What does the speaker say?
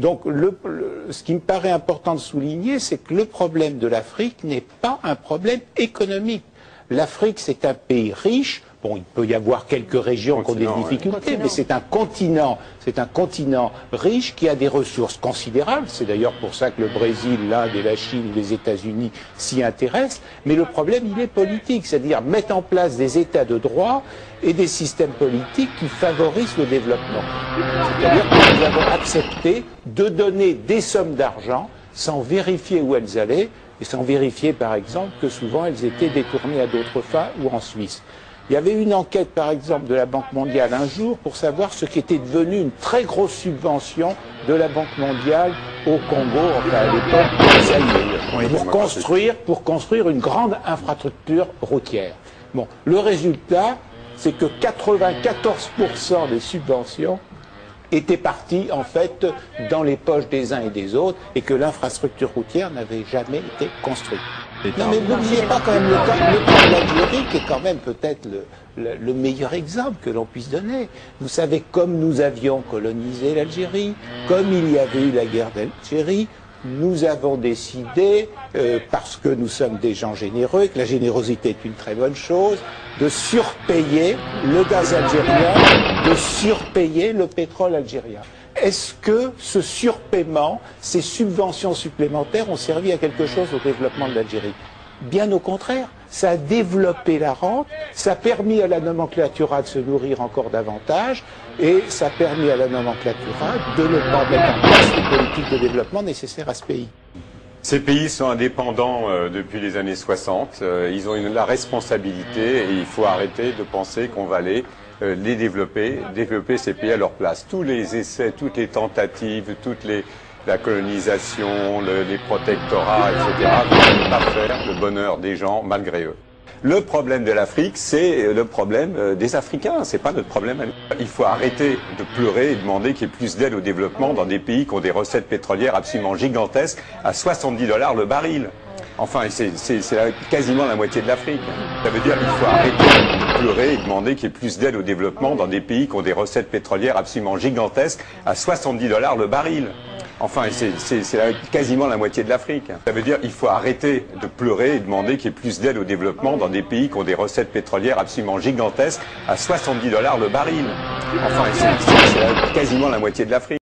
Donc ce qui me paraît important de souligner, c'est que le problème de l'Afrique n'est pas un problème économique. L'Afrique, c'est un pays riche. Bon, il peut y avoir quelques régions qui ont des difficultés, mais c'est un continent riche qui a des ressources considérables. C'est d'ailleurs pour ça que le Brésil, l'Inde et la Chine, les États-Unis s'y intéressent. Mais le problème, il est politique, c'est-à-dire mettre en place des États de droit et des systèmes politiques qui favorisent le développement. C'est-à-dire que nous avons accepté de donner des sommes d'argent sans vérifier où elles allaient et sans vérifier, par exemple, que souvent elles étaient détournées à d'autres fins ou en Suisse. Il y avait une enquête, par exemple, de la Banque mondiale un jour pour savoir ce qui était devenu une très grosse subvention de la Banque mondiale au Congo, enfin à l'époque, Zaïre, pour construire une grande infrastructure routière. Bon, le résultat, c'est que 94% des subventions étaient parties, en fait, dans les poches des uns et des autres, et que l'infrastructure routière n'avait jamais été construite. Non, mais n'oubliez pas quand même le cas de l'Algérie, qui est quand même peut-être le meilleur exemple que l'on puisse donner. Vous savez, comme nous avions colonisé l'Algérie, comme il y avait eu la guerre d'Algérie, nous avons décidé, parce que nous sommes des gens généreux et que la générosité est une très bonne chose, de surpayer le gaz algérien, de surpayer le pétrole algérien. Est-ce que ce surpaiement, ces subventions supplémentaires ont servi à quelque chose au développement de l'Algérie? Bien au contraire, ça a développé la rente, ça a permis à la nomenclatura de se nourrir encore davantage et ça a permis à la nomenclatura de ne pas mettre en place les politiques de développement nécessaires à ce pays. Ces pays sont indépendants depuis les années 60, ils ont la responsabilité et il faut arrêter de penser qu'on va les développer ces pays à leur place. Tous les essais, toutes les tentatives, la colonisation, les protectorats, etc. ne vont pas faire le bonheur des gens malgré eux. Le problème de l'Afrique, c'est le problème des Africains, c'est pas notre problème à nous. Il faut arrêter de pleurer et demander qu'il y ait plus d'aide au développement dans des pays qui ont des recettes pétrolières absolument gigantesques à 70 $ le baril. Enfin, c'est quasiment la moitié de l'Afrique. Ça veut dire qu'il faut arrêter de pleurer et demander qu'il y ait plus d'aide au développement dans des pays qui ont des recettes pétrolières absolument gigantesques à 70 $ le baril. Enfin, c'est quasiment la moitié de l'Afrique. Ça veut dire qu'il faut arrêter de pleurer et demander qu'il y ait plus d'aide au développement dans des pays qui ont des recettes pétrolières absolument gigantesques à 70 $ le baril. Enfin, c'est quasiment la moitié de l'Afrique.